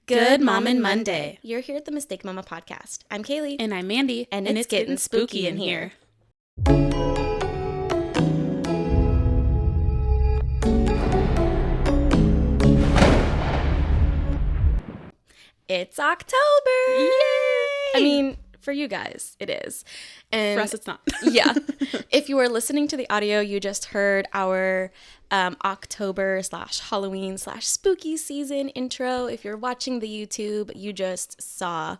Good Mom and Monday. You're here at the Mistake Mama podcast. I'm Kaylee. And I'm Mandee. And it's getting spooky in here. It's October! Yay! I mean, for you guys, it is. And for us, it's not. Yeah. If you were listening to the audio, you just heard our October/Halloween/spooky season intro. If you're watching the YouTube, you just saw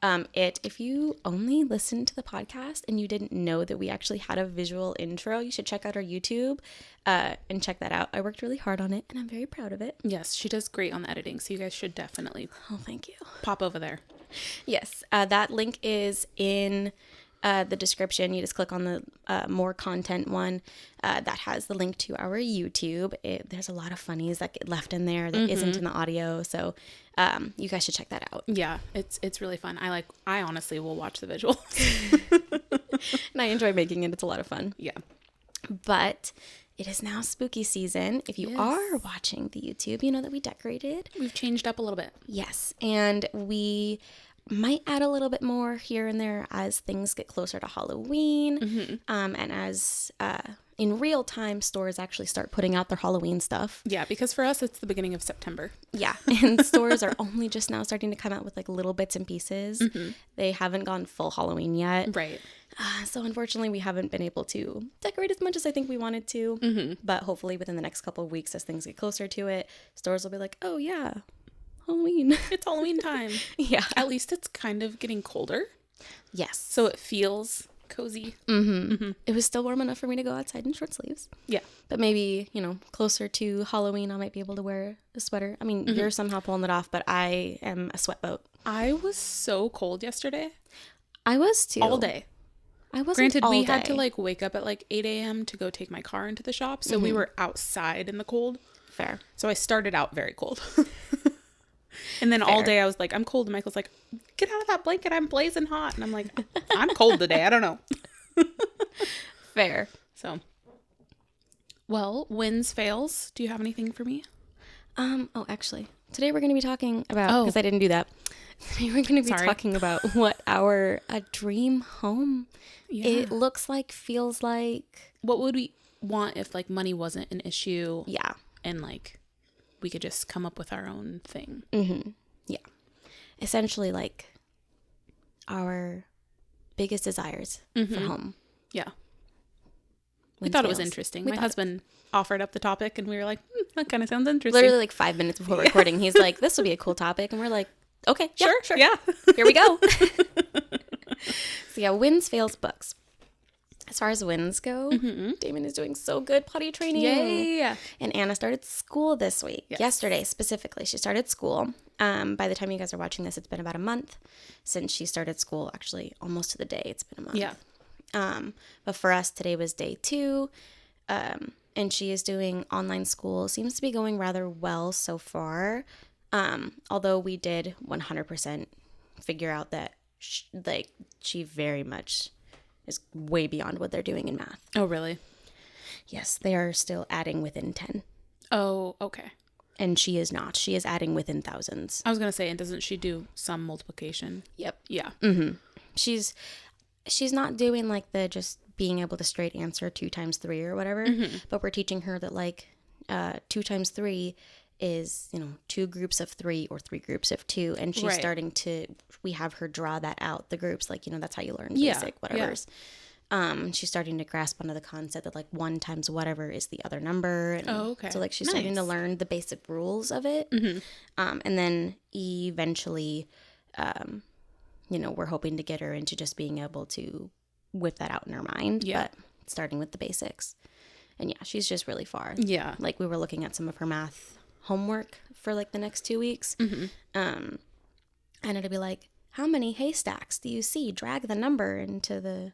it. If you only listened to the podcast and you didn't know that we actually had a visual intro, you should check out our YouTube and check that out. I worked really hard on it and I'm very proud of it. Yes, she does great on the editing, so you guys should definitely thank you. Pop over there. Yes, that link is in the description. You just click on the more content one that has the link to our YouTube. There's a lot of funnies that get left in there that isn't in the audio, so you guys should check that out. Yeah, it's really fun. I honestly will watch the visuals. And I enjoy making it. It's a lot of fun. Yeah. But it is now spooky season. If you are watching the YouTube, you know that we decorated. We've changed up a little bit. Yes, and we might add a little bit more here and there as things get closer to Halloween, and as in real time stores actually start putting out their Halloween stuff. Yeah, because for us it's the beginning of September. Yeah, and stores are only just now starting to come out with like little bits and pieces. They haven't gone full Halloween yet. Right. So unfortunately we haven't been able to decorate as much as I think we wanted to, but hopefully within the next couple of weeks as things get closer to it, stores will be like, oh yeah, Halloween. It's Halloween time. Yeah. At least it's kind of getting colder. Yes. So it feels cozy. It was still warm enough for me to go outside in short sleeves. Yeah. But maybe, closer to Halloween, I might be able to wear a sweater. I mean, you're somehow pulling it off, but I am a sweat boat. I was so cold yesterday. I was too. All day. I wasn't Granted, all we day. had to wake up at 8 a.m. to go take my car into the shop. So we were outside in the cold. Fair. So I started out very cold. And then all day I was like, I'm cold. And Michael's like, get out of that blanket. I'm blazing hot. And I'm like, I'm cold today. I don't know. Fair. So, well, wins, fails. Do you have anything for me? Actually, today we're going to be talking about, because I didn't do that. Today we're going to be talking about what our dream home it looks like, feels like. What would we want if money wasn't an issue? Yeah. And we could just come up with our own thing. Yeah. Essentially our biggest desires for home. Yeah. We thought it was interesting. My husband offered up the topic and we were like, that kind of sounds interesting. Literally 5 minutes before recording, he's like, this would be a cool topic. And we're like, okay, sure. Yeah. Here we go. So yeah, wins, fails, books. As far as wins go, Damon is doing so good potty training. Yay! And Anna started school this week. Yes. Yesterday, specifically. She started school. By the time you guys are watching this, it's been about a month since she started school. Actually, almost to the day, it's been a month. Yeah. But for us, today was day 2. And she is doing online school. Seems to be going rather well so far. Although we did 100% figure out that she very much is way beyond what they're doing in math. Oh, really? Yes, they are still adding within 10. Oh, okay. And she is not. She is adding within thousands. I was going to say, and doesn't she do some multiplication? Yep. Yeah. She's not doing the just being able to straight answer 2 times 3 or whatever, but we're teaching her that 2 times 3 is 2 groups of 3 or 3 groups of 2, and she's starting to, we have her draw that out, the groups, that's how you learn basic whatever's. She's starting to grasp onto the concept that 1 times whatever is the other number, and okay. so she's starting to learn the basic rules of it. And then eventually we're hoping to get her into just being able to whip that out in her mind, but starting with the basics. And yeah, she's just really far. Yeah. We were looking at some of her math homework for the next 2 weeks. And it'd be how many haystacks do you see? Drag the number into the...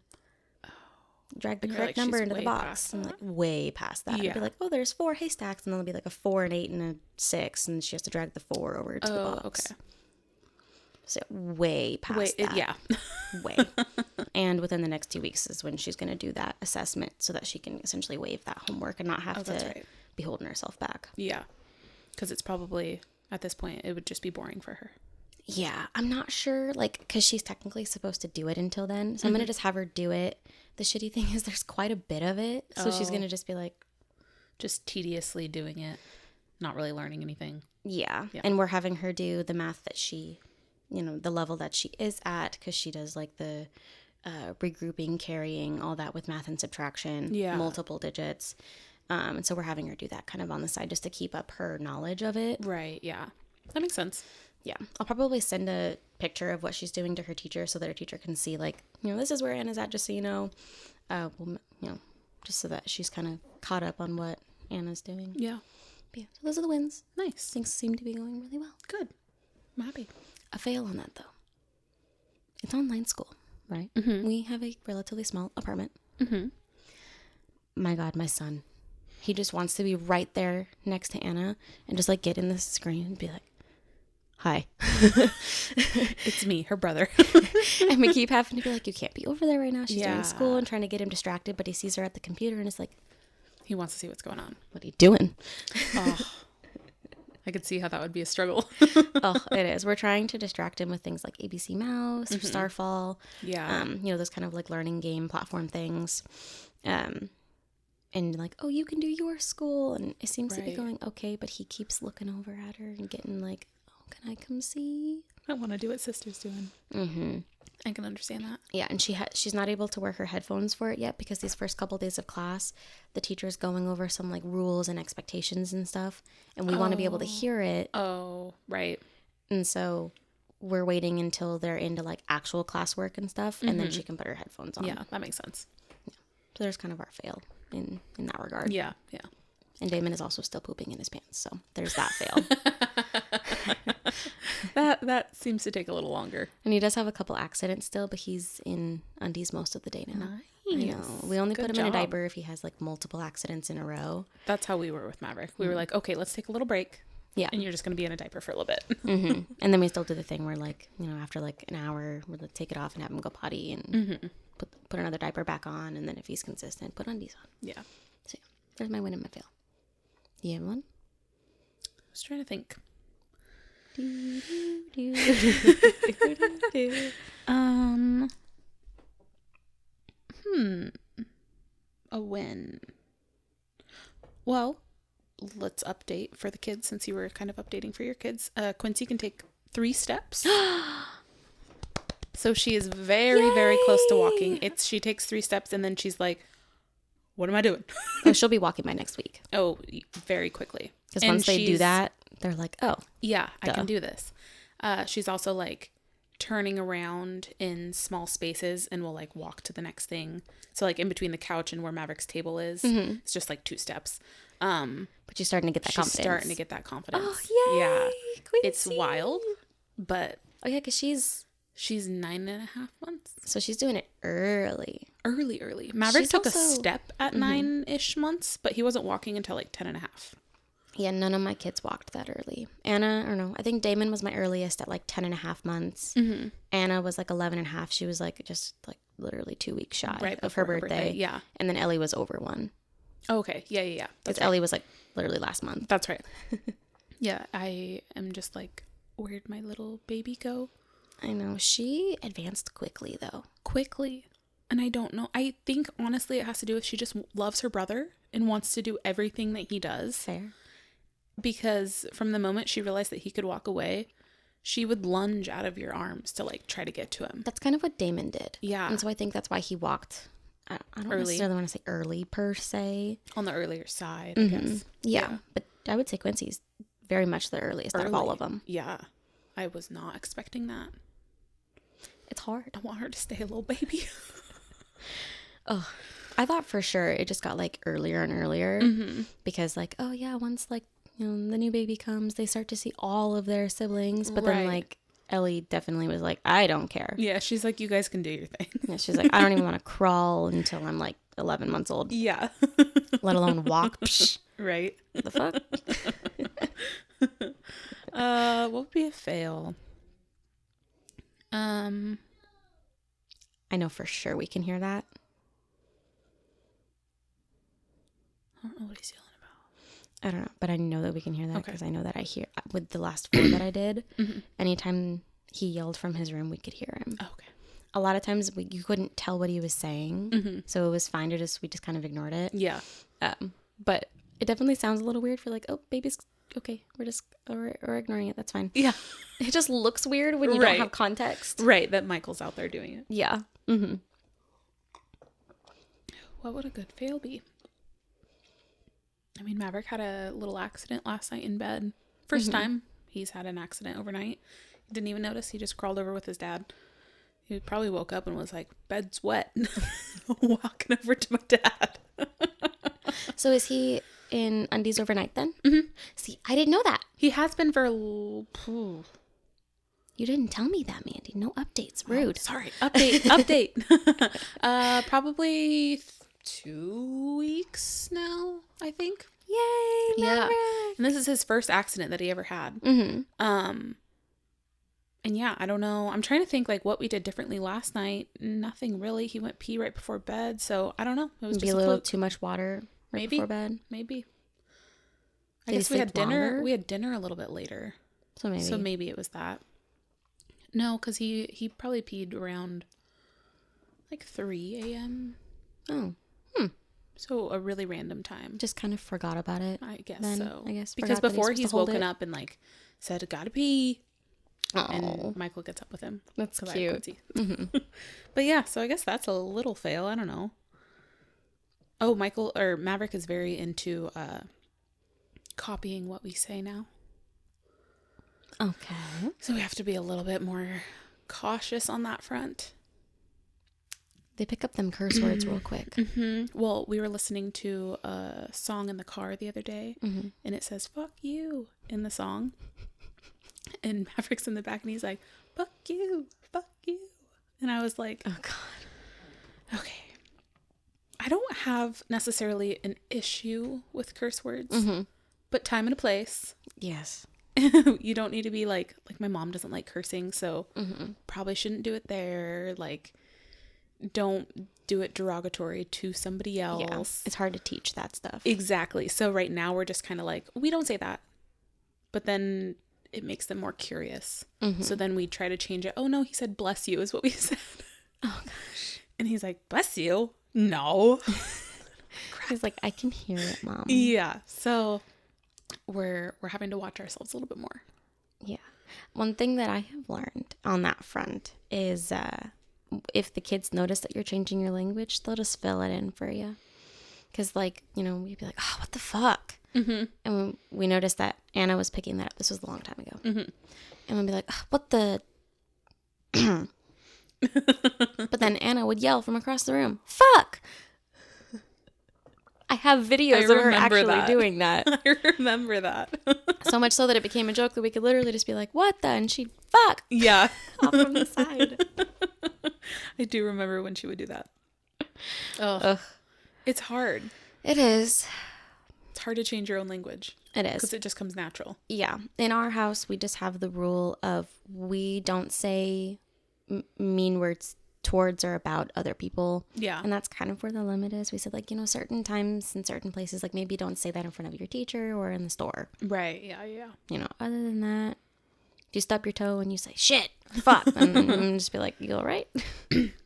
Drag the correct number into the box. And way past that. Yeah. I'd be oh, there's 4 haystacks. And then there'll be a 4, an 8, and a 6. And she has to drag the 4 over to the box. Okay. So way past that. Yeah. Way. And within the next 2 weeks is when she's going to do that assessment so that she can essentially waive that homework and not have to be holding herself back. Yeah. Because it's probably At this point, it would just be boring for her. Yeah, I'm not sure, like, because she's technically supposed to do it until then. So I'm going to just have her do it. The shitty thing is there's quite a bit of it. So she's going to just be like... Just tediously doing it, not really learning anything. Yeah. And we're having her do the math that she, the level that she is at, because she does, like, the regrouping, carrying, all that with math and subtraction, multiple digits. And so we're having her do that kind of on the side just to keep up her knowledge of it. Right, yeah. That makes sense. Yeah. I'll probably send a picture of what she's doing to her teacher so that her teacher can see, like, this is where Anna's at, just so you know. Just so that she's kind of caught up on what Anna's doing. Yeah. But yeah, so those are the wins. Nice. Things seem to be going really well. Good. I'm happy. A fail on that, though. It's online school, right? Mm-hmm. We have a relatively small apartment. Mm-hmm. My God, my son. He just wants to be right there next to Anna and just, like, get in the screen and be like, hi. It's me, her brother. And we keep having to be like, you can't be over there right now. She's doing Yeah. school, and trying to get him distracted, but he sees her at the computer and is like, He wants to see what's going on. what are you doing? Oh, I could see how that would be a struggle. Oh, it is. We're trying to distract him with things like ABC Mouse or Starfall. Yeah. Those kind of like learning game platform things. And like, oh, you can do your school. And it seems to be going okay, but he keeps looking over at her and getting like, oh, can I come see? I want to do what sister's doing. Mm-hmm. I can understand that. Yeah, and she's not able to wear her headphones for it yet because these first couple days of class, the teacher's going over some like rules and expectations and stuff, and we want to be able to hear it. Oh, right. And so we're waiting until they're into like actual classwork and stuff, and then she can put her headphones on. Yeah, that makes sense. Yeah. So there's kind of our fail in that regard. Yeah, yeah. And Damon is also still pooping in his pants, so there's that fail. That seems to take a little longer. And he does have a couple accidents still, but he's in undies most of the day now. Nice. I know. We only Good put him in a job. diaper if he has like multiple accidents in a row. That's how we were with Maverick. We were like, okay, let's take a little break. Yeah. And you're just going to be in a diaper for a little bit. Mm-hmm. And then we still do the thing where like, after like an hour, we'll take it off and have him go potty and put another diaper back on. And then if he's consistent, put undies on. Yeah. So yeah, there's my win and my fail. Do you have one? I was trying to think. A win. Well, let's update for the kids since you were kind of updating for your kids. Quincy can take 3 steps. So she is very, very close to walking. She takes 3 steps and then she's like, what am I doing? Oh, she'll be walking by next week. Oh, very quickly. Because once they do that, they're like, oh. Yeah, I can do this. She's also like turning around in small spaces and will like walk to the next thing. So like in between the couch and where Maverick's table is, it's just like 2 steps. But she's starting to get that confidence. She's starting to get that confidence. Oh, yay! Yeah. Quincy. It's wild, but... Oh, yeah, because she's 9.5 months. So she's doing it early. Early. Maverick She's took a also... step at 9-ish months, but he wasn't walking until like 10.5. Yeah, none of my kids walked that early. Anna, or no, I think Damon was my earliest at like 10.5 months. Mm-hmm. Anna was like 11.5. She was like just like literally 2 weeks shy of her birthday. Yeah. And then Ellie was over 1. Oh, okay. Yeah. Because Ellie was like literally last month. That's right. Yeah, I am just like, where'd my little baby go? I know. She advanced quickly, though. Quickly. And I don't know. I think, honestly, it has to do with she just loves her brother and wants to do everything that he does. Fair. Because from the moment she realized that he could walk away, she would lunge out of your arms to, like, try to get to him. That's kind of what Damon did. Yeah. And so I think that's why he walked, I don't early. necessarily want to say early, per se. On the earlier side, I guess. Yeah. But I would say Quincy's very much the earliest out of all of them. Yeah. I was not expecting that. It's hard. I want her to stay a little baby. Oh, I thought for sure it just got like earlier and earlier because like, oh yeah, once like, the new baby comes, they start to see all of their siblings. But then like Ellie definitely was like, I don't care. Yeah. She's like, you guys can do your thing. Yeah, she's like, I don't even want to crawl until I'm like 11 months old. Yeah. Let alone walk. Psh. Right. What the fuck? What would be a fail? I know for sure we can hear that. I don't know what he's yelling about. I don't know, but I know that we can hear that because I know that I hear with the last 4 that I did. Anytime he yelled from his room, we could hear him. Okay. A lot of times you couldn't tell what he was saying, so it was fine we just kind of ignored it. Yeah. But it definitely sounds a little weird for like, oh, baby's okay. We're ignoring it. That's fine. Yeah. It just looks weird when you don't have context. Right. That Michael's out there doing it. Yeah. What would a good fail be? I mean, Maverick had a little accident last night in bed. First time he's had an accident overnight. He didn't even notice. He just crawled over with his dad. He probably woke up and was like, bed's wet. Walking over to my dad. So is he in undies overnight then? See, I didn't know that. He has been for... You didn't tell me that, Mandee. No updates. Rude. Oh, sorry. Update. Probably 2 weeks now, I think. Yay, Maverick. Yeah. And this is his first accident that he ever had. And yeah, I don't know. I'm trying to think like what we did differently last night. Nothing really. He went pee right before bed. So I don't know. It was Maybe just a little too much water before bed. Maybe. I guess we had dinner. Longer? We had dinner a little bit later. So maybe it was that. No, because he probably peed around like 3 a.m. Oh. So a really random time. Just kind of forgot about it. I guess then, so. I guess because before he's woken up and like said, gotta pee. Oh. And Michael gets up with him. That's cute. But yeah, so I guess that's a little fail. I don't know. Oh, Maverick is very into copying what we say now. Okay. So we have to be a little bit more cautious on that front. They pick up them curse words real quick. Well, we were listening to a song in the car the other day, and it says, fuck you, in the song. And Maverick's in the back, and he's like, fuck you. And I was like, oh, God. Okay. I don't have necessarily an issue with curse words, but time and a place. Yes. You don't need to be like my mom doesn't like cursing, so probably shouldn't do it there. Like, don't do it derogatory to somebody else. Yeah, it's hard to teach that stuff. Exactly. So right now we're just kind of like, we don't say that. But then it makes them more curious. So then we try to change it. Oh, no, he said bless you is what we said. Oh, gosh. And he's like, bless you? No. He's like, I can hear it, Mom. Yeah. So we're having to watch ourselves a little bit more. Yeah. One thing that I have learned on that front is if the kids notice that you're changing your language, they'll just fill it in for you. Because, like, you know, we'd be like, oh, what the fuck? And we noticed that Anna was picking that up. This was a long time ago. And we'd be like, oh, what the... But then Anna would yell from across the room, fuck! I have videos of her actually doing that. I remember that. So much so that it became a joke that we could literally just be like, what the? And she'd, fuck! Yeah. Off from the side. I do remember when she would do that. Oh. Ugh. It's hard. It is. It's hard to change your own language. It is. Because it just comes natural. Yeah. In our house, we just have the rule of we don't say mean words towards or about other people. Yeah. And that's kind of where the limit is. We said, like, you know, certain times in certain places, like maybe don't say that in front of your teacher or in the store. Right. Yeah. Yeah. You know, other than that, if you stub your toe and you say, shit, fuck, and just be like, you all right?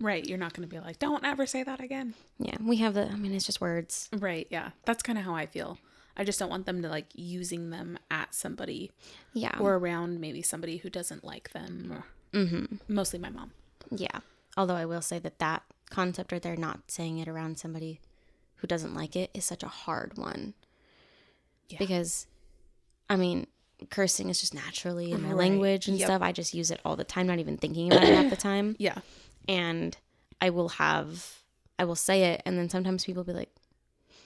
Right. You're not going to be like, don't ever say that again. Yeah. We have it's just words. Right. Yeah. That's kind of how I feel. I just don't want them to like using them at somebody. Yeah. Or around maybe somebody who doesn't like them. Or mostly my mom. Yeah. Although I will say that concept right there, not saying it around somebody who doesn't like it, is such a hard one. Yeah. Because, I mean, cursing is just naturally in my language and stuff. I just use it all the time, not even thinking about it half the time. Yeah. And I will say it, and then sometimes people will be like,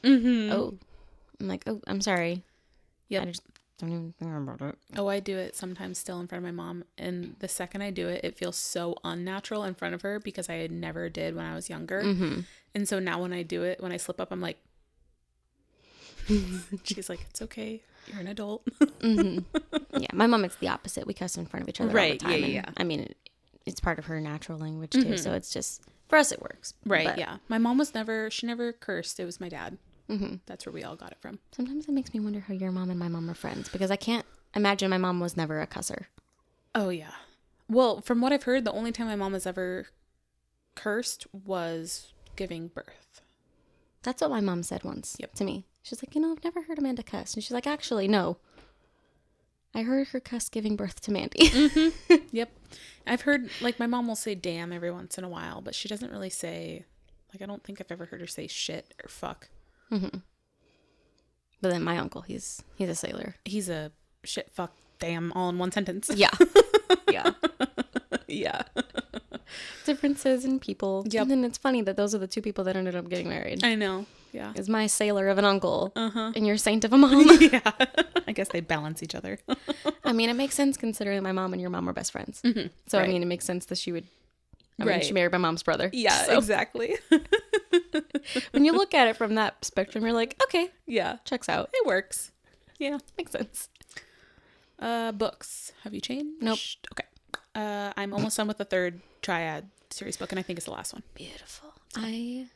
oh. I'm like, oh, I'm sorry. Yep. I just don't even think about it. Oh, I do it sometimes still in front of my mom. And the second I do it, it feels so unnatural in front of her because I never did when I was younger. And so now when I do it, when I slip up, I'm like, she's like, it's okay. You're an adult. Yeah. My mom, it's the opposite. We cuss in front of each other all the time. Yeah. I mean, it's part of her natural language too. So it's just, for us, it works. Right. But, yeah. My mom she never cursed. It was my dad. That's where we all got it from. Sometimes it makes me wonder how your mom and my mom are friends, because I can't imagine my mom was never a cusser. Oh, yeah. Well, from what I've heard, the only time my mom has ever cursed was giving birth. That's what my mom said once to me. She's like, I've never heard Amanda cuss. And she's like, actually, no. I heard her cuss giving birth to Mandee. Yep. I've heard, like, my mom will say damn every once in a while, but she doesn't really say, like, I don't think I've ever heard her say shit or fuck. But then my uncle, he's a sailor. He's a shit, fuck, damn, all in one sentence. Yeah. Yeah. Yeah. Differences in people. Yep. And then it's funny that those are the two people that ended up getting married. I know. Yeah. Is my sailor of an uncle and your saint of a mom. Yeah. I guess they balance each other. I mean, it makes sense considering my mom and your mom were best friends. So, I mean, it makes sense that she would... I mean, she married my mom's brother. Yeah, so. Exactly. When you look at it from that spectrum, you're like, okay. Yeah. Checks out. It works. Yeah. Makes sense. Books. Have you changed? Nope. Okay. I'm almost done with the third Triad series book, and I think it's the last one. Beautiful. I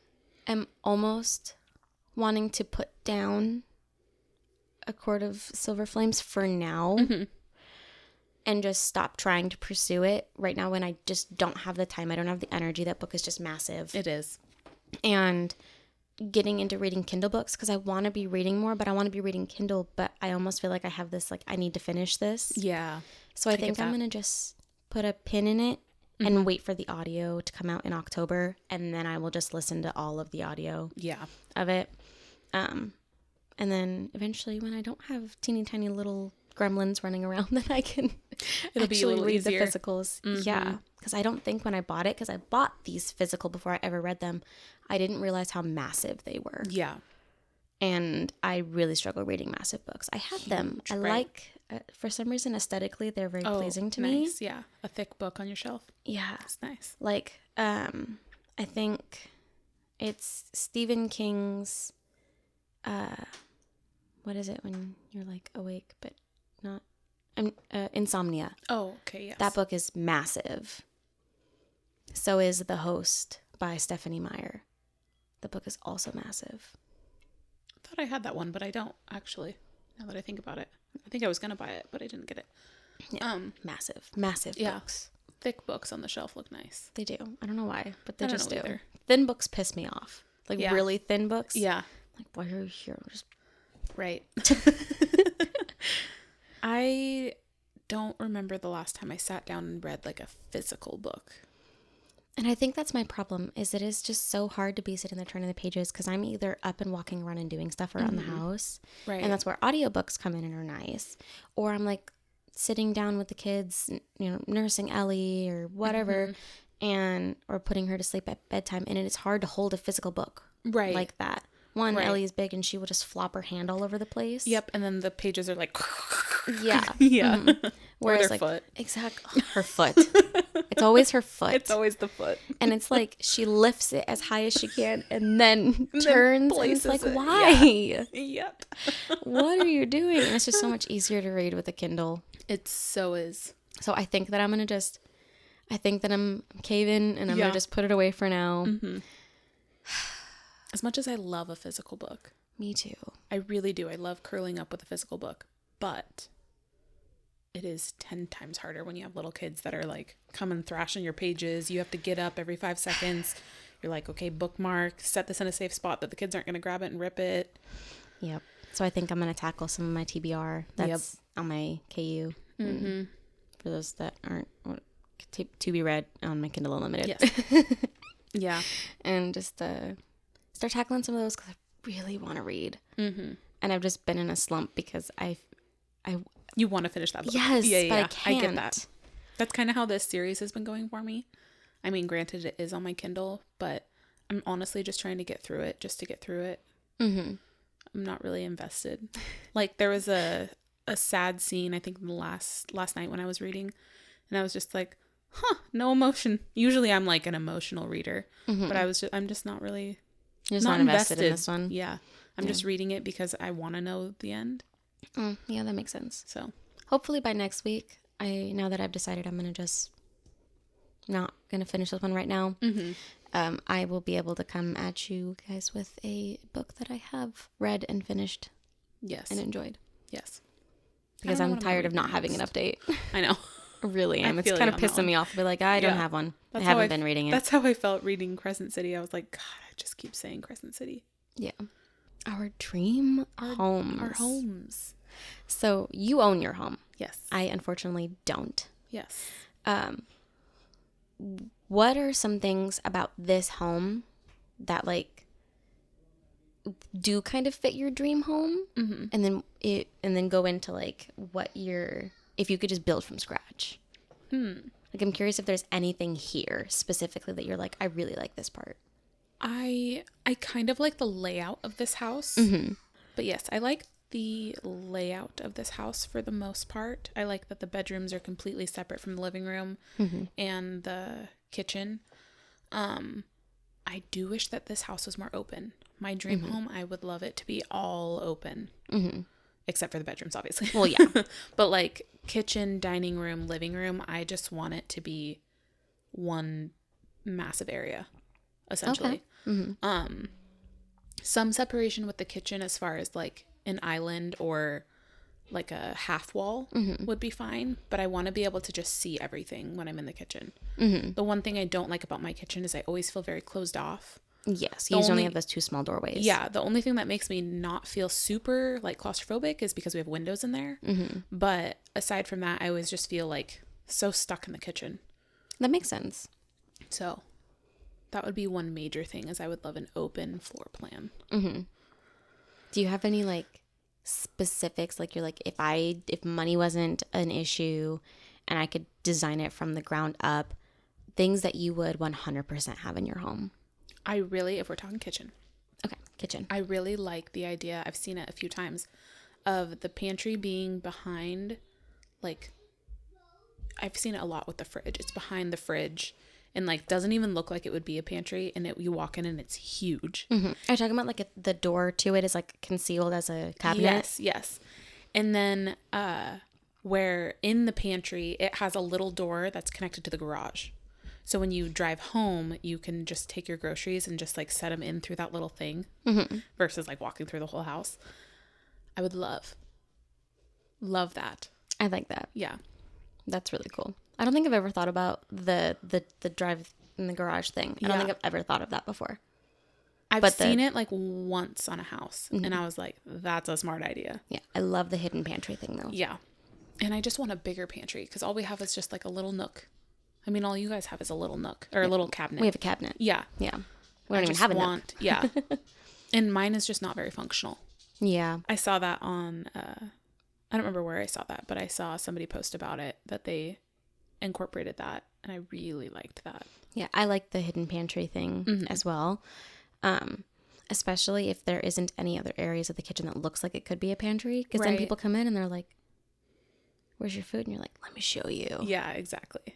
am almost wanting to put down A Court of Silver Flames for now and just stop trying to pursue it right now when I just don't have the time. I don't have the energy. That book is just massive. It is. And getting into reading Kindle books, because I want to be reading more, but I want to be reading Kindle, but I almost feel like I have this, like, I need to finish this. Yeah. So I think I'm going to just put a pin in it and wait for the audio to come out in October, and then I will just listen to all of the audio of it. And then eventually, when I don't have teeny tiny little gremlins running around, then I can actually read easier. The physicals. Yeah, because I don't think when I bought it, because I bought these physical before I ever read them, I didn't realize how massive they were. Yeah. And I really struggle reading massive books. I have them. I like, for some reason, aesthetically, they're very pleasing to me. Yeah. A thick book on your shelf. Yeah. It's nice. Like, I think it's Stephen King's, what is it when you're like awake but not, Insomnia. Oh, okay, yes. That book is massive. So is The Host by Stephanie Meyer. The book is also massive. I thought I had that one, but I don't, actually, now that I think about it. I think I was going to buy it, but I didn't get it. Yeah, massive books. Thick books on the shelf look nice. They do. I don't know why, but they just do. Either. Thin books piss me off. Like, really thin books. Yeah. Like, why are you here? Just... Right. I don't remember the last time I sat down and read, like, a physical book. And I think that's my problem, is it is just so hard to be sitting there turning the pages, because I'm either up and walking around and doing stuff around the house. Right. And that's where audiobooks come in and are nice. Or I'm, like, sitting down with the kids, nursing Ellie or whatever, or putting her to sleep at bedtime. And it's hard to hold a physical book like that. One, Ellie is big and she will just flop her hand all over the place. Yep. And then the pages are like... Yeah. Yeah. Whereas, or their foot. Exactly. Her foot. It's always her foot. It's always the foot. And it's like she lifts it as high as she can and then turns and it's like, why? Yeah. Yep. What are you doing? And it's just so much easier to read with a Kindle. It so is. So I think that I'm caving and I'm going to just put it away for now. As much as I love a physical book. Me too. I really do. I love curling up with a physical book. But it is 10 times harder when you have little kids that are like coming thrashing your pages. You have to get up every 5 seconds. You're like, okay, bookmark, set this in a safe spot that the kids aren't going to grab it and rip it. Yep. So I think I'm going to tackle some of my TBR. That's on my KU. For those that aren't to be read on my Kindle Unlimited. Yes. Yeah. And just start tackling some of those because I really want to read. And I've just been in a slump because you want to finish that book. Yes, but I can't. I get that. That's kind of how this series has been going for me. I mean, granted, it is on my Kindle, but I'm honestly just trying to get through it just to get through it. I'm not really invested. Like, there was a sad scene, I think, last night when I was reading, and I was just like, no emotion. Usually I'm like an emotional reader, but I'm just not really... You're just not invested in this one? Yeah. I'm just reading it because I want to know the end. Yeah, that makes sense. So hopefully by next week, now that I've decided I'm going to just not going to finish this one right now, I will be able to come at you guys with a book that I have read and finished. Yes. And enjoyed. Yes. Because I'm tired of not having an update. I know. I really am. It's kind of pissing me off to be like, I don't have one. I haven't been reading it. That's how I felt reading Crescent City. I was like, God, I just keep saying Crescent City. Yeah. Our dream homes. Our homes. So you own your home. Yes. I unfortunately don't. Yes. What are some things about this home that like do kind of fit your dream home? Mm-hmm. And then go into like if you could just build from scratch. Like I'm curious if there's anything here specifically that you're like, I really like this part. I kind of like the layout of this house. Mm-hmm. But yes, I like the layout of this house for the most part. I like that the bedrooms are completely separate from the living room and the kitchen. I do wish that this house was more open. My dream home, I would love it to be all open. Except for the bedrooms, obviously. Well, yeah. But like kitchen, dining room, living room, I just want it to be one massive area, essentially. Okay. Some separation with the kitchen as far as like an island or like a half wall would be fine, but I want to be able to just see everything when I'm in the kitchen. The one thing I don't like about my kitchen is I always feel very closed off. Yes, you only have those 2 small doorways. Yeah, the only thing that makes me not feel super like claustrophobic is because we have windows in there. But aside from that, I always just feel like so stuck in the kitchen. That makes sense. So that would be one major thing is I would love an open floor plan. Do you have any like specifics? Like you're like, if money wasn't an issue and I could design it from the ground up, things that you would 100% have in your home? If we're talking kitchen. Okay, kitchen. I really like the idea, I've seen it a few times, of the pantry being behind, like, I've seen it a lot with the fridge. It's behind the fridge and, like, doesn't even look like it would be a pantry. And you walk in and it's huge. Are you talking about, like, the door to it is, like, concealed as a cabinet? Yes. And then where in the pantry, it has a little door that's connected to the garage. So when you drive home, you can just take your groceries and just like set them in through that little thing versus like walking through the whole house. I would love that. I like that. Yeah. That's really cool. I don't think I've ever thought about the drive in the garage thing. I don't think I've ever thought of that before. I've seen it like once on a house and I was like, that's a smart idea. Yeah. I love the hidden pantry thing though. Yeah. And I just want a bigger pantry because all we have is just like a little nook. I mean, all you guys have is a little nook or a little cabinet. We have a cabinet. Yeah. Yeah. We don't even have a nook. Yeah. And mine is just not very functional. Yeah. I saw that on, I don't remember where I saw that, but I saw somebody post about it that they incorporated that. And I really liked that. Yeah. I like the hidden pantry thing as well. Especially if there isn't any other areas of the kitchen that looks like it could be a pantry. Because then people come in and they're like, where's your food? And you're like, let me show you. Yeah, exactly.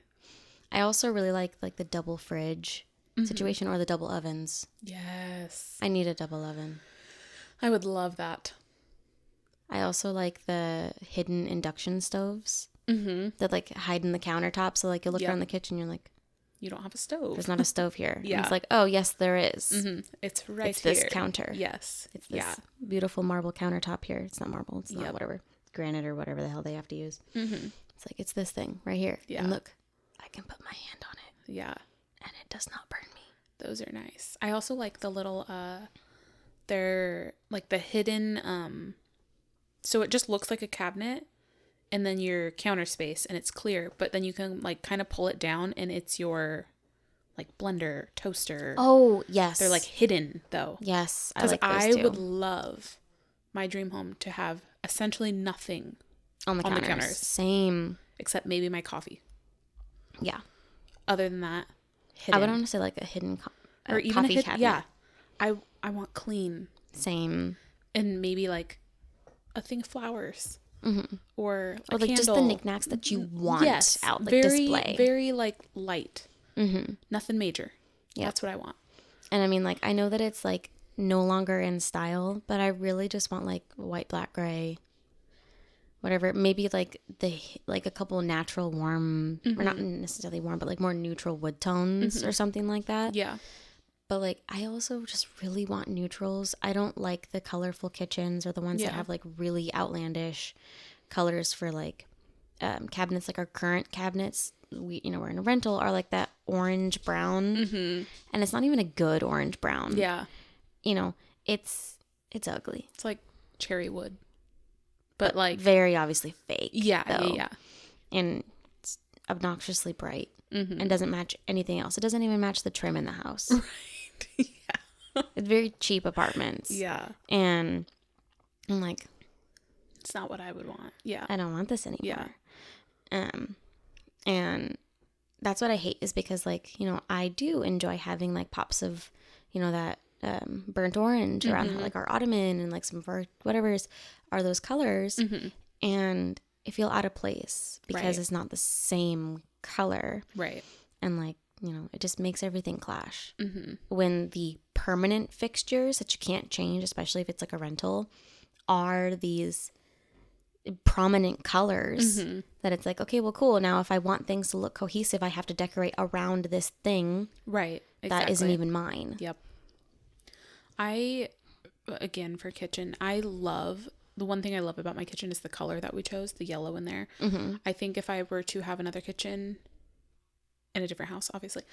I also really like the double fridge situation or the double ovens. Yes. I need a double oven. I would love that. I also like the hidden induction stoves that like hide in the countertop. So like you look around the kitchen, you're like, you don't have a stove. There's not a stove here. Yeah. And it's like, oh yes, there is. It's right it's here. It's this counter. Yes. It's this beautiful marble countertop here. It's not marble. It's not whatever. Granite or whatever the hell they have to use. It's like, it's this thing right here. Yeah. And look. I can put my hand on it. Yeah. And it does not burn me. Those are nice. I also like the little, they're like the hidden, so it just looks like a cabinet and then your counter space and it's clear, but then you can like kind of pull it down and it's your like blender, toaster. Oh, yes. They're like hidden though. Yes. Because I would love my dream home to have essentially nothing on the counters. Same. Except maybe my coffee. Yeah. Other than that, hidden. I would want to say like a hidden or even coffee cabinet. Yeah. I want clean. Same. And maybe like a thing of flowers. Or a like candle. Just the knickknacks that you want out, like display. Very like light. Nothing major. Yeah. That's what I want. And I mean, like, I know that it's like no longer in style, but I really just want like white, black, gray, whatever. Maybe like a couple natural warm, or not necessarily warm, but like more neutral wood tones or something like that. Yeah. But, like, I also just really want neutrals. I don't like the colorful kitchens or the ones that have, like, really outlandish colors for, like, cabinets. Like, our current cabinets, we're in a rental, are, like, that orange brown. Mm-hmm. And it's not even a good orange brown. Yeah. It's ugly. It's like cherry wood. But like... very obviously fake. Yeah, though. yeah. And it's obnoxiously bright. Mm-hmm. And doesn't match anything else. It doesn't even match the trim in the house. Right. Yeah. It's very cheap apartments. Yeah. And I'm like, it's not what I would want. Yeah. I don't want this anymore. Yeah. And that's what I hate, is because, like, I do enjoy having, like, pops of, that burnt orange around, like, our ottoman, and, like, some of our whatever's are those colors. Mm-hmm. And I feel out of place because it's not the same color. Right. And, like, it just makes everything clash. Mm-hmm. When the permanent fixtures that you can't change, especially if it's like a rental, are these prominent colors, that it's like, okay, well, cool. Now, if I want things to look cohesive, I have to decorate around this thing. Right. Exactly. That isn't even mine. Yep. Again, for kitchen, the one thing I love about my kitchen is the color that we chose, the yellow in there. Mm-hmm. I think if I were to have another kitchen in a different house, obviously,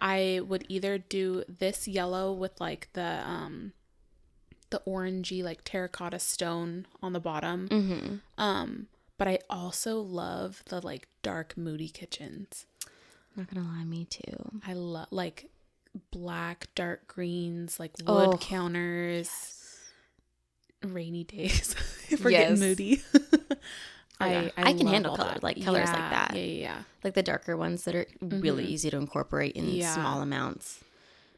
I would either do this yellow with, like, the orangey, like, terracotta stone on the bottom. Mm-hmm. But I also love the, like, dark, moody kitchens. Not gonna lie, me too. I love, like, black, dark greens, like, wood counters. Yes. Rainy days. If we're getting moody. I can handle colors like that. Yeah. Like the darker ones that are really easy to incorporate in small amounts.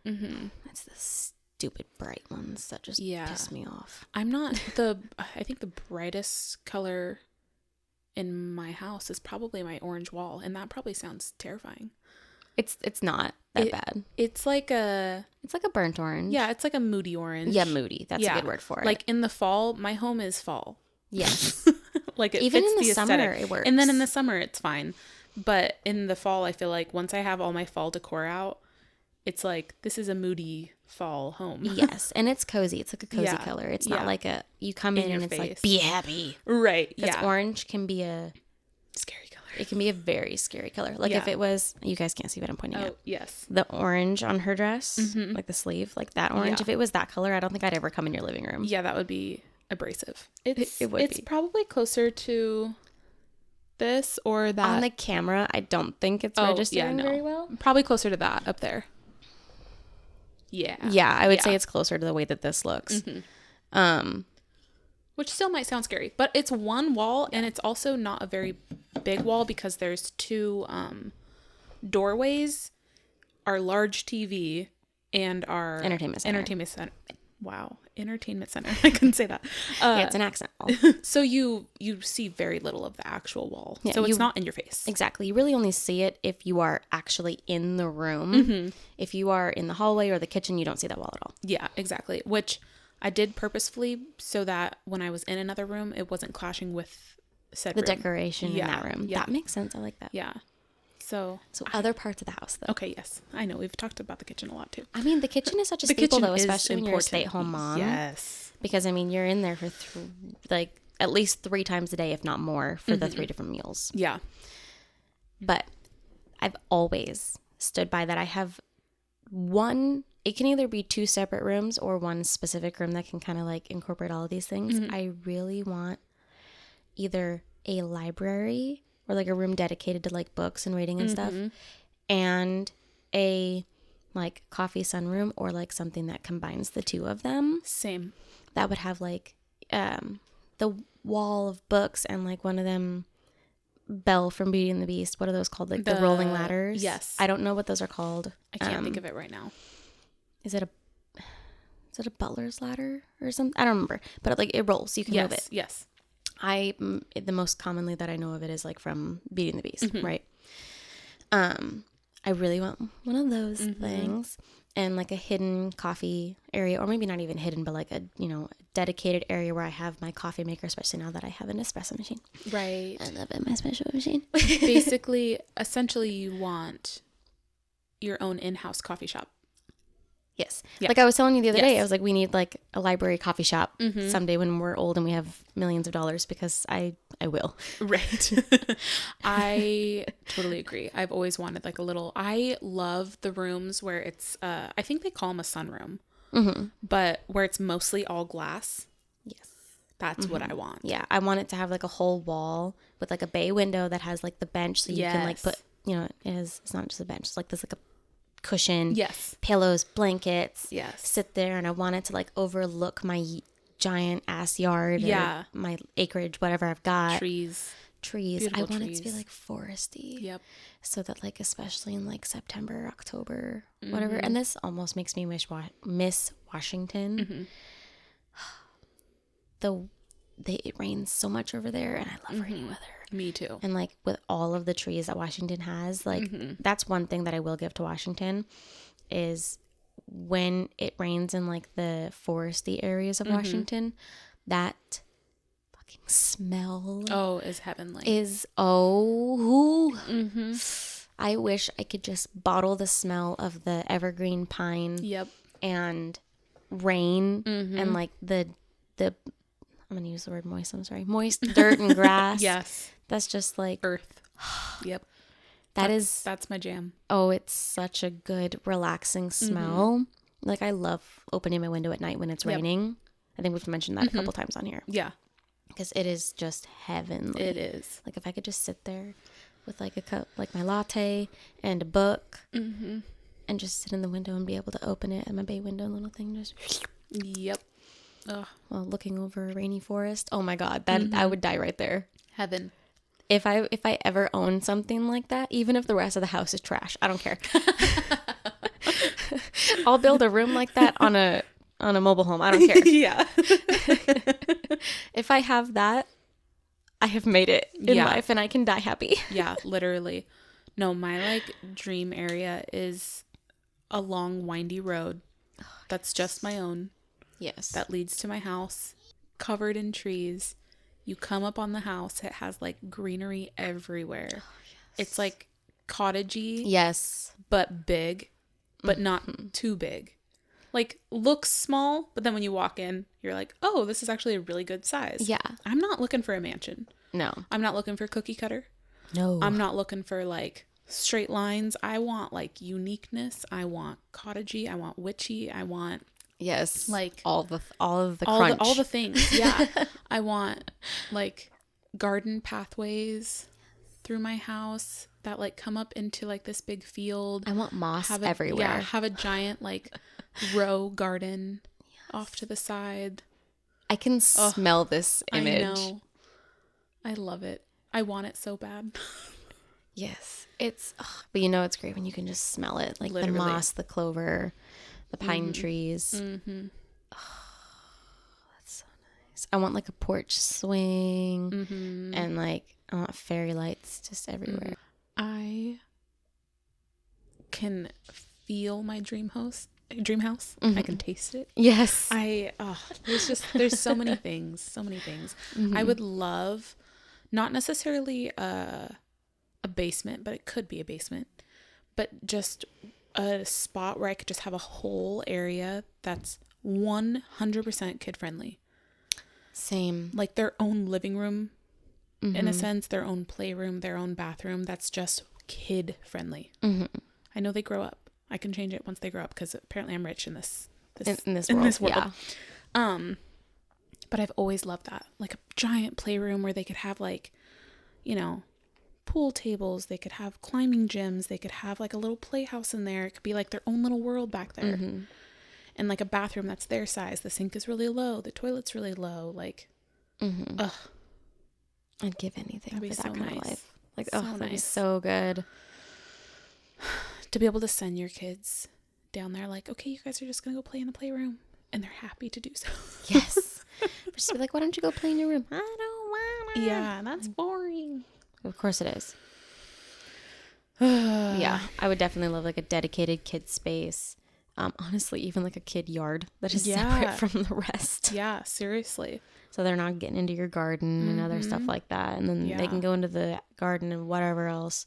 Mm-hmm. That's the stupid bright ones that just piss me off. I think the brightest color in my house is probably my orange wall, and that probably sounds terrifying. It's not that bad. It's like a burnt orange. Yeah, it's like a moody orange. Yeah, moody. That's a good word for it. Like in the fall, my home is fall. Yes. Like it even fits in the summer, aesthetic. it works. And then in the summer, it's fine. But in the fall, I feel like once I have all my fall decor out, it's like, this is a moody fall home. Yes, and it's cozy. It's like a cozy color. It's not like you come in and it's face. Like, be happy. Right, because orange can be a scary color. It can be a very scary color. Like if it was, you guys can't see what I'm pointing at. Yes. The orange on her dress, like the sleeve, like that orange. If it was that color, I don't think I'd ever come in your living room. Yeah, that would be abrasive. It would be. Probably closer to this or that. On the camera, I don't think it's registering very well. Probably closer to that up there. Yeah. Yeah, I would say it's closer to the way that this looks. Mm-hmm. Which still might sound scary, but it's one wall and it's also not a very big wall because there's two doorways, our large TV and our entertainment center. Wow. Entertainment center. I couldn't say that. Yeah, it's an accent wall. So you see very little of the actual wall. Yeah, so it's not in your face. Exactly. You really only see it if you are actually in the room. Mm-hmm. If you are in the hallway or the kitchen, you don't see that wall at all. Yeah, exactly. Which I did purposefully so that when I was in another room, it wasn't clashing with the decoration in that room. Yeah. That makes sense. I like that. Yeah. So other parts of the house, though. Okay, yes. I know. We've talked about the kitchen a lot, too. I mean, the kitchen is such a staple, though, especially when you're a stay-at-home mom. Yes. Because, I mean, you're in there for, at least 3 times a day, if not more, for the 3 different meals. Yeah. But I've always stood by that. I have one... It can either be 2 separate rooms or one specific room that can kind of, like, incorporate all of these things. Mm-hmm. I really want either a library... or like a room dedicated to like books and reading and stuff, and a like coffee sunroom or like something that combines the two of them. Same. That would have like the wall of books and like one of them, Belle from Beauty and the Beast. What are those called? Like the rolling ladders? Yes. I don't know what those are called. I can't think of it right now. Is it a butler's ladder or something? I don't remember. But like it rolls. You can move it. Yes. The most commonly that I know of it is like from Beauty and the Beast, right? I really want one of those things and like a hidden coffee area, or maybe not even hidden, but like a, dedicated area where I have my coffee maker, especially now that I have an espresso machine. Right. I love it, my espresso machine. Essentially, you want your own in-house coffee shop. Yes. Yeah. Like I was telling you the other day, Yes. I was like, we need like a library coffee shop someday when we're old and we have millions of dollars, because I will. Right. I totally agree. I've always wanted like a little, I love the rooms where it's, I think they call them a sunroom, but where it's mostly all glass. Yes. That's what I want. Yeah. I want it to have like a whole wall with like a bay window that has like the bench, so you can like put, you know, it's not just a bench. It's like there's like a cushion, Yes, pillows, blankets. Yes. Sit there, and I want it to like overlook my giant ass yard. Yeah. Or my acreage, whatever I've got. trees. I want trees. it to be like foresty. Yep. So that like, especially in like September, October, whatever. And this almost makes me miss Washington. It rains so much over there, and I love rainy weather. Me too. And like with all of the trees that Washington has, like that's one thing that I will give to Washington, is when it rains in like the foresty areas of Washington, that fucking smell Is heavenly. is I wish I could just bottle the smell of the evergreen pine Yep. and rain and like the I'm gonna use the word moist, I'm sorry, moist dirt and grass. Yes. That's just like Earth. Yep. that's my jam. oh, it's such a good relaxing smell. Like I love opening my window at night when it's raining. I think we've mentioned that a couple times on here, Yeah. because it is just heavenly. It is. Like if I could just sit there with like a cup, like my latte and a book, and just sit in the window and be able to open it, and my bay window little thing just Yep. Ugh. while looking over a rainy forest. Oh my God, that I would die right there. Heaven. If I ever own something like that, even if the rest of the house is trash, I don't care. I'll build a room like that on a mobile home. I don't care. Yeah. If I have that, I have made it in life, and I can die happy. Yeah, literally. No, my like dream area is a long windy road that's just my own, Yes. that leads to my house, covered in trees. You come up on the house, it has like greenery everywhere. It's like cottagey, Yes. but big, but not too big. Like looks small, but then when you walk in, you're like, oh, this is actually a really good size. Yeah. I'm not looking for a mansion. No. I'm not looking for cookie cutter. No. I'm not looking for like straight lines. I want like uniqueness. I want cottagey. I want witchy. I want Yes. like all of the crunch. all the things. Yeah. I want like garden pathways through my house that like come up into like this big field. I want moss everywhere. Yeah, have a giant like row garden off to the side. I can smell this image. I know. I love it. I want it so bad. Yes. It's but you know it's great when you can just smell it, like Literally. the moss, the clover, the pine trees. That's so nice. I want like a porch swing and like I want fairy lights just everywhere. I can feel my dream house. I can taste it. Yes. There's so many things. I would love, not necessarily a basement, but it could be a basement, but just a spot where I could just have a whole area that's 100% kid friendly. Same. Like their own living room, in a sense, their own playroom, their own bathroom. That's just kid friendly. I know they grow up. I can change it once they grow up, because apparently I'm rich in this world. Yeah. But I've always loved that, like a giant playroom where they could have like, you know, pool tables. They could have climbing gyms. They could have like a little playhouse in there. It could be like their own little world back there. And like a bathroom that's their size. The sink is really low. The toilet's really low. Like, ugh. I'd give anything for that so kind nice. of life. Like, So that'd be nice. so good. To be able to send your kids down there, like, okay, you guys are just gonna go play in the playroom, and they're happy to do so. Yes. Just be like, why don't you go play in your room? I don't wanna. Yeah, that's boring. Of course it is. Yeah, I would definitely love like a dedicated kid space. Honestly, even like a kid yard that is separate from the rest. Yeah, seriously. So they're not getting into your garden and other stuff like that. And then they can go into the garden and whatever else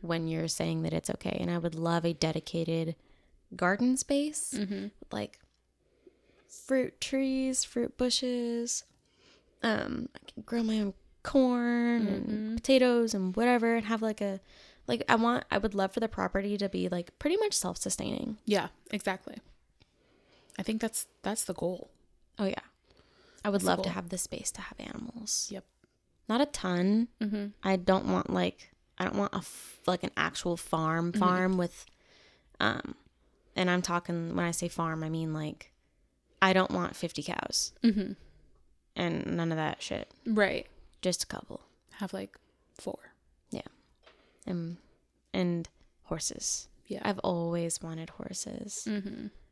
when you're saying that it's okay. And I would love a dedicated garden space, with, like, fruit trees, fruit bushes. I can grow my own corn and potatoes and whatever, and have like a, like, I would love for the property to be like pretty much self-sustaining. Yeah, exactly. I think that's the goal. Oh yeah. I would love to have the space to have animals. Yep. Not a ton. I don't want like an actual farm with, and I'm talking, when I say farm, I mean like, I don't want 50 cows. And none of that shit. Right. Just a couple. Have like 4. Yeah. And horses. Yeah. I've always wanted horses.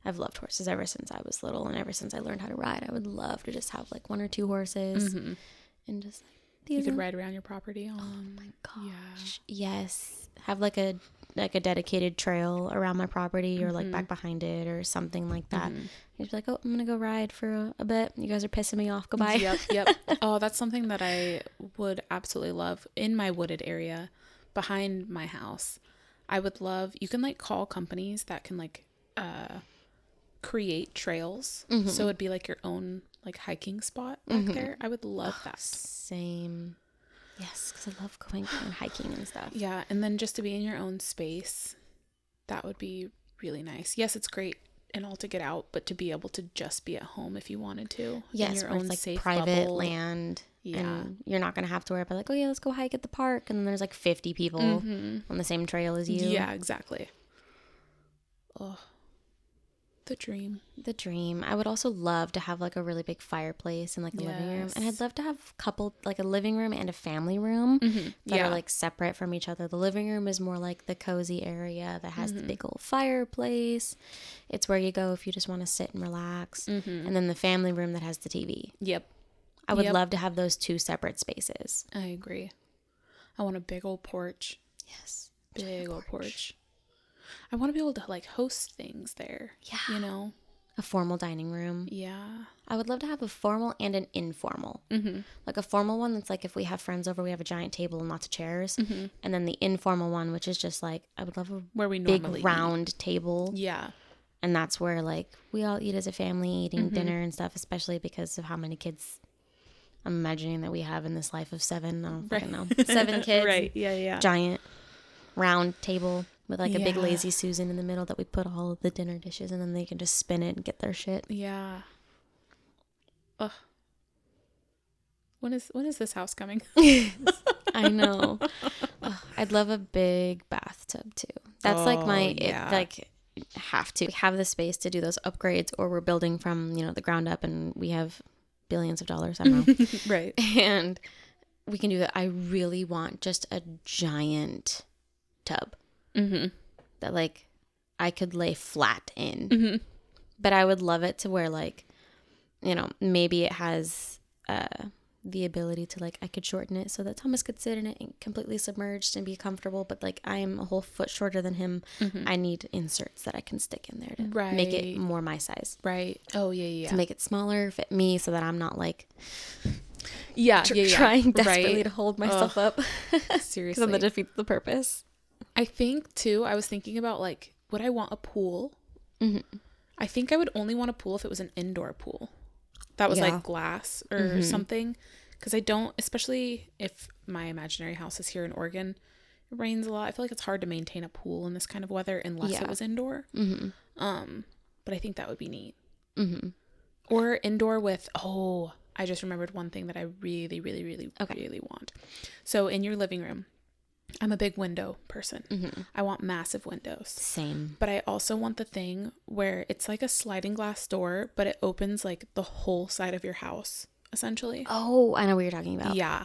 I've loved horses ever since I was little, and ever since I learned how to ride. I would love to just have like 1 or 2 horses, and just like, you could ride around your property. Oh my gosh! Yeah. Yes, have like a dedicated trail around my property, or like back behind it, or something like that. You'd be like, oh, I'm gonna go ride for a bit. You guys are pissing me off. Goodbye. Yep. Oh, that's something that I would absolutely love in my wooded area behind my house. I would love. You can like call companies that can like create trails, so it'd be like your own like hiking spot back there. I would love that. Same. Yes, because I love going and hiking and stuff. Yeah, and then just to be in your own space, that would be really nice. Yes, it's great and all to get out, but to be able to just be at home if you wanted to. Yes, in your own like safe private bubble. land. Yeah. And you're not going to have to worry about like, oh yeah, let's go hike at the park. And then there's like 50 people on the same trail as you. Yeah, exactly. Oh, the dream. I would also love to have like a really big fireplace and like a living room. And I'd love to have like a living room and a family room that are like separate from each other. The living room is more like the cozy area that has the big old fireplace. It's where you go if you just want to sit and relax. And then the family room that has the TV. Yep. I would love to have those 2 separate spaces. I agree. I want a big old porch. Yes. Big old porch. I want to be able to like host things there. Yeah. You know? A formal dining room. Yeah. I would love to have a formal and an informal. Like a formal one that's like if we have friends over, we have a giant table and lots of chairs. And then the informal one, which is just like, I would love a where we big normally round table. Yeah. And that's where like we all eat as a family, eating dinner and stuff, especially because of how many kids I'm imagining that we have in this life of 7. I don't fucking know. 7 kids. Right. Yeah. Giant round table with like a big lazy Susan in the middle that we put all of the dinner dishes, and then they can just spin it and get their shit. Yeah. Ugh. When is this house coming? I know. I'd love a big bathtub too. That's like have to have the space to do those upgrades, or we're building from, the ground up and we have billions of dollars. I don't know. Right. And we can do that. I really want just a giant tub that like I could lay flat in. But I would love it to where like, maybe it has the ability to like, I could shorten it so that Thomas could sit in it and completely submerged and be comfortable. But like, I am a whole foot shorter than him. I need inserts that I can stick in there to make it more my size. Right. Oh yeah. To make it smaller, fit me, so that I'm not like trying desperately to hold myself up. Seriously. Because then that defeats the purpose. I think too, I was thinking about like, would I want a pool? I think I would only want a pool if it was an indoor pool that was like glass or something, because I don't, especially if my imaginary house is here in Oregon, it rains a lot. I feel like it's hard to maintain a pool in this kind of weather unless it was indoor. But I think that would be neat. Or indoor with, I just remembered one thing that I really, really, really, really want. So in your living room, I'm a big window person. I want massive windows. Same. But I also want the thing where it's like a sliding glass door, but it opens like the whole side of your house, essentially. Oh, I know what you're talking about. Yeah.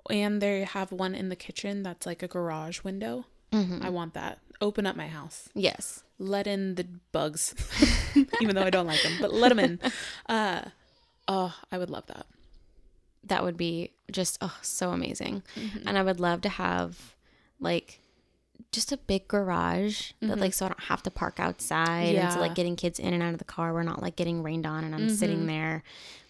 And they have one in the kitchen that's like a garage window. I want that. Open up my house. Yes. Let in the bugs, even though I don't like them, but let them in. I would love that. That would be just so amazing. And I would love to have like just a big garage that like, so I don't have to park outside. And so like getting kids in and out of the car, we're not like getting rained on and I'm sitting there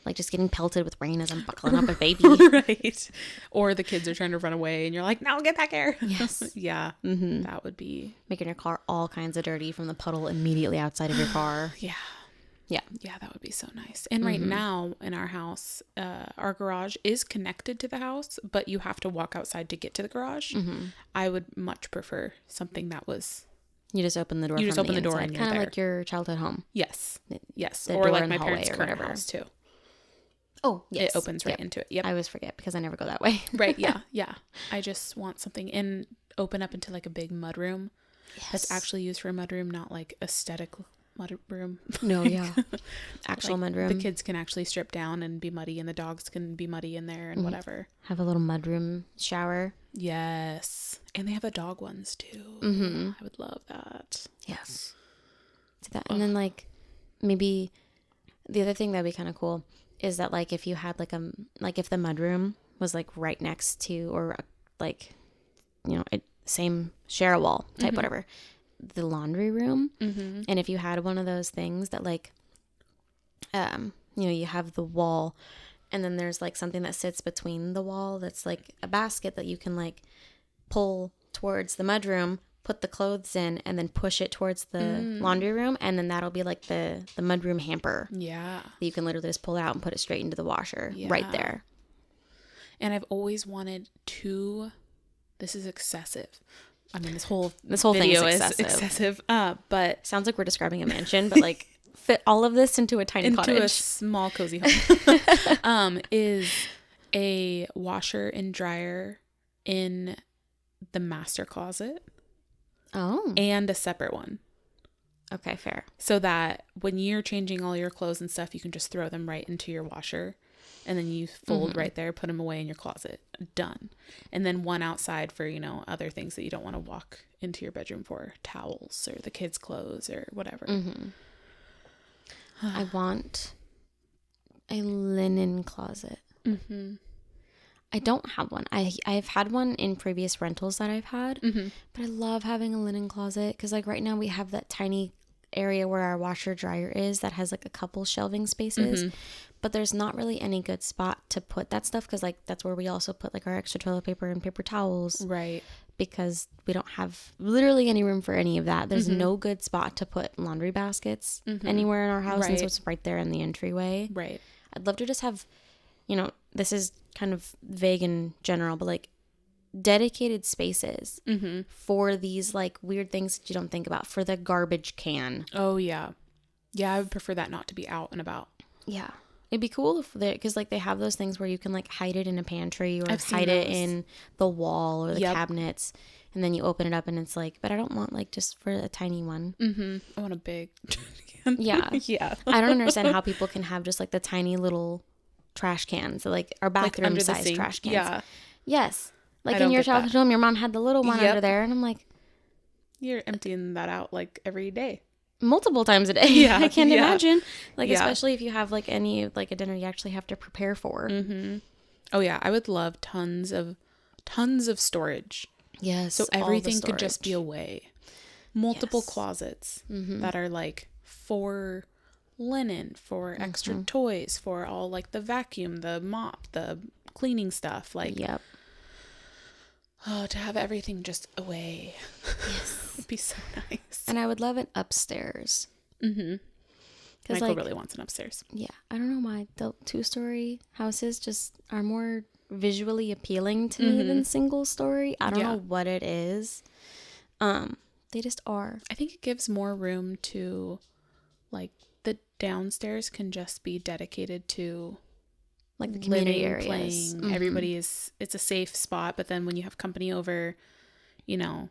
like just getting pelted with rain as I'm buckling up a baby. Right. Or the kids are trying to run away and you're like, no, get back here. Yes. Yeah. That would be making your car all kinds of dirty from the puddle immediately outside of your car. Yeah. Yeah. Yeah, that would be so nice. And right now in our house, our garage is connected to the house, but you have to walk outside to get to the garage. I would much prefer something that was... You just open the door. You just open the door and you're kind of like your childhood home. Yes. Yes. Or like my parents' current house too. Oh, yes. It opens right into it. Yep. I always forget because I never go that way. Right. Yeah. Yeah. I just want something and open up into like a big mud room that's actually used for a mud room, not like aesthetic mud room. No, yeah. Actual like mud room. The kids can actually strip down and be muddy and the dogs can be muddy in there and whatever. Have a little mud room shower. Yes. And they have the dog ones too. I would love that. Yes. See that. And then like maybe the other thing that'd be kind of cool is that like if you had like if the mud room was like right next to or like, you know, same share a wall type whatever, the laundry room. And if you had one of those things that like, you know, you have the wall and then there's like something that sits between the wall that's like a basket that you can like pull towards the mud room, put the clothes in and then push it towards the laundry room. And then that'll be like the mud room hamper. Yeah. That you can literally just pull it out and put it straight into the washer right there. And I've always wanted to, this is excessive. I mean, this whole thing is excessive. But sounds like we're describing a mansion, but like fit all of this into a tiny cottage. Into a small cozy home. Is a washer and dryer in the master closet. Oh. And a separate one. Okay, fair. So that when you're changing all your clothes and stuff, you can just throw them right into your washer. And then you fold right there, put them away in your closet. Done. And then one outside for, you know, other things that you don't want to walk into your bedroom for. Towels or the kids' clothes or whatever. I want a linen closet. I don't have one. I've had one in previous rentals that I've had. But I love having a linen closet because like right now we have that tiny area where our washer dryer is that has like a couple shelving spaces. But there's not really any good spot to put that stuff because like that's where we also put like our extra toilet paper and paper towels. Right. Because we don't have literally any room for any of that. There's no good spot to put laundry baskets anywhere in our house. And so it's right there in the entryway. Right. I'd love to just have, you know, this is kind of vague in general, but like dedicated spaces for these like weird things that you don't think about. For the garbage can. Oh, yeah. Yeah, I would prefer that not to be out and about. Yeah. It'd be cool if because like they have those things where you can like hide it in a pantry or hide it in the wall or the cabinets, and then you open it up and it's like, but I don't want like just for a tiny one. I want a big. Yeah. I don't understand how people can have just like the tiny little trash cans, so, like our bathroom like size trash cans. Yeah. Yes. Like in your childhood home, your mom had the little one under there, and I'm like, you're emptying that out like every day. Multiple times a day. Yeah, I can't imagine. Like, especially if you have like any like a dinner you actually have to prepare for. Oh yeah, I would love tons of storage. Yes, so everything could just be away. Multiple closets that are like for linen, for extra toys, for all like the vacuum, the mop, the cleaning stuff. Like, oh, to have everything just away. Yes. Would be so nice. And I would love it upstairs. Michael like, really wants an upstairs. Yeah. I don't know why. The 2-story houses just are more visually appealing to me than single story. I don't know what it is. They just are. I think it gives more room to like the downstairs can just be dedicated to like the community areas. Playing. Everybody it's a safe spot, but then when you have company over, you know,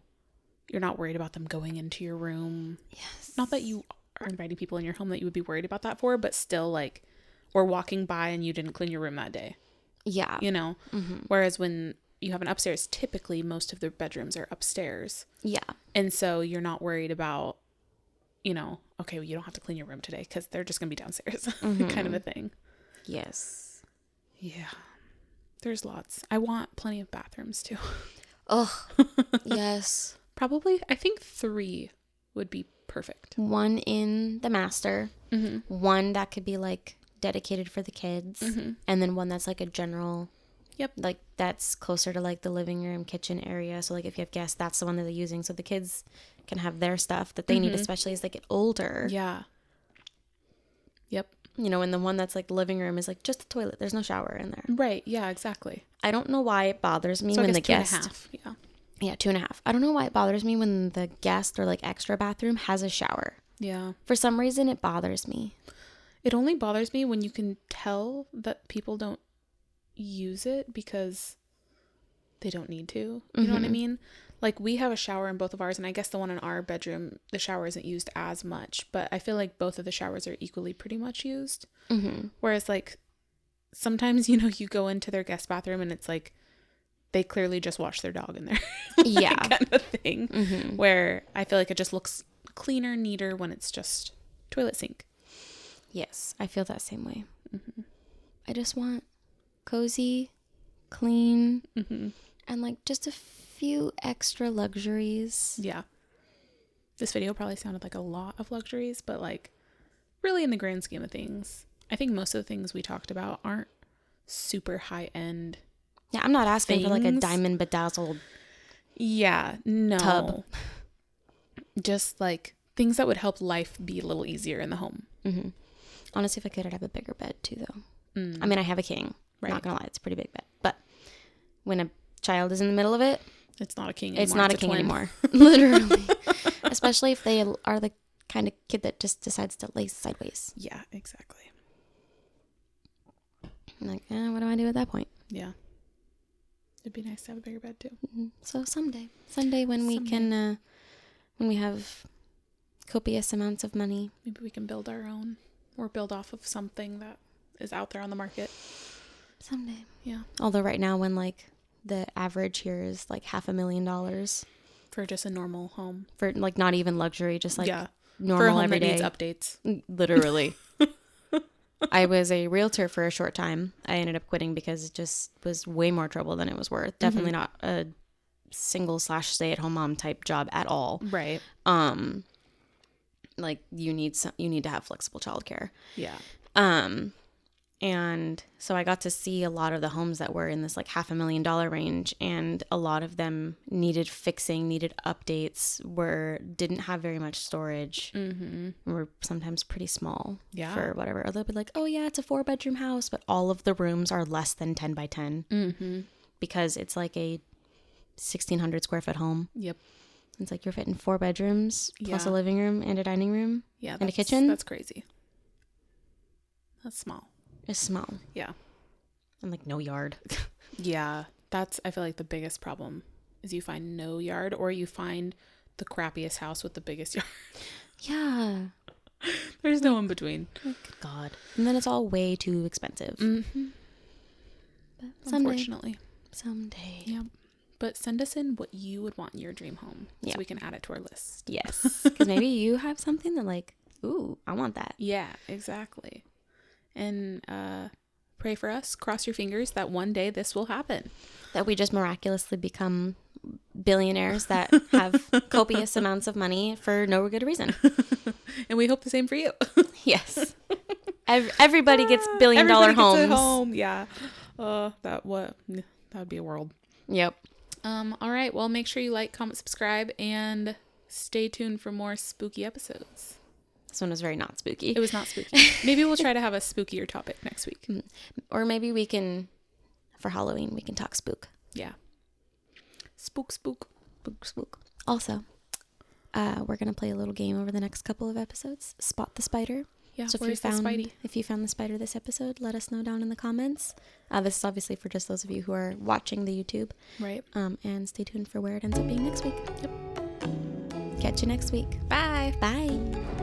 you're not worried about them going into your room. Yes. Not that you are inviting people in your home that you would be worried about that for, but still like, or walking by and you didn't clean your room that day. Yeah. You know? Whereas when you have an upstairs, typically most of the bedrooms are upstairs. Yeah. And so you're not worried about, you know, okay, well, you don't have to clean your room today because they're just going to be downstairs kind of a thing. Yes. Yeah. There's lots. I want plenty of bathrooms too. Oh, yes. Probably, I think 3 would be perfect. One in the master, one that could be like dedicated for the kids, and then one that's like a general, like that's closer to like the living room, kitchen area. So like if you have guests, that's the one that they're using, so the kids can have their stuff that they need, especially as they get older. Yeah. Yep. You know, and the one that's like the living room is like just the toilet. There's no shower in there. Right. Yeah, exactly. I don't know why it bothers me when the guest... 2.5. Yeah. Yeah, 2.5. I don't know why it bothers me when the guest or like extra bathroom has a shower. Yeah. For some reason, it bothers me. It only bothers me when you can tell that people don't use it because they don't need to. You know what I mean? Like, we have a shower in both of ours, and I guess the one in our bedroom, the shower isn't used as much, but I feel like both of the showers are equally pretty much used. Whereas, like, sometimes, you know, you go into their guest bathroom and it's like they clearly just washed their dog in there. Yeah. Kind of thing. Where I feel like it just looks cleaner, neater when it's just toilet sink. Yes, I feel that same way. I just want cozy, clean, and like just a few extra luxuries. Yeah. This video probably sounded like a lot of luxuries, but like really in the grand scheme of things, I think most of the things we talked about aren't super high end. Yeah, I'm not asking for like a diamond bedazzled tub. Just like things that would help life be a little easier in the home. Honestly, if I could, I'd have a bigger bed too, though. I mean, I have a king. Right. Not gonna lie, it's a pretty big bed. But when a child is in the middle of it, it's not a king anymore. It's not a king anymore. Literally. Especially if they are the kind of kid that just decides to lay sideways. Yeah, exactly. I'm like, what do I do at that point? Yeah. It'd be nice to have a bigger bed too. So someday when we can, when we have copious amounts of money, maybe we can build our own or build off of something that is out there on the market. Someday. Yeah. Although right now when like the average here is like $500,000 for just a normal home, for like not even luxury, just like normal for a home everyday that needs updates. Literally. I was a realtor for a short time. I ended up quitting because it just was way more trouble than it was worth. Definitely not a single/stay-at-home mom type job at all. Right. Like you need to have flexible childcare. Yeah. And so I got to see a lot of the homes that were in this like $500,000 range, and a lot of them needed fixing, needed updates, didn't have very much storage, were sometimes pretty small for whatever. Or they'll be like, oh yeah, it's a 4-bedroom house, but all of the rooms are less than 10 by 10 because it's like a 1,600 square foot home. Yep. It's like you're fitting 4 bedrooms plus a living room and a dining room and a kitchen. That's crazy. That's small. It's small. Yeah. And like no yard. Yeah. That's, I feel like the biggest problem is you find no yard, or you find the crappiest house with the biggest yard. Yeah. There's no in between. Oh, good God. And then it's all way too expensive. But unfortunately. Someday. Yeah. But send us in what you would want in your dream home so we can add it to our list. Yes. Because maybe you have something that like, ooh, I want that. Yeah, exactly. And pray for us. Cross your fingers that one day this will happen. That we just miraculously become billionaires that have copious amounts of money for no good reason. And we hope the same for you. Yes. Everybody gets billion-dollar homes. Gets a home. Yeah. That would be a world. Yep. All right. Well, make sure you like, comment, subscribe, and stay tuned for more spooky episodes. This one was very not spooky. It was not spooky. Maybe we'll try to have a spookier topic next week. Or maybe we can, for Halloween, we can talk spook. Yeah. Spook. Also, we're going to play a little game over the next couple of episodes. Spot the spider. Yeah, so if you found the spider this episode, let us know down in the comments. This is obviously for just those of you who are watching the YouTube. Right. And stay tuned for where it ends up being next week. Yep. Catch you next week. Bye. Bye.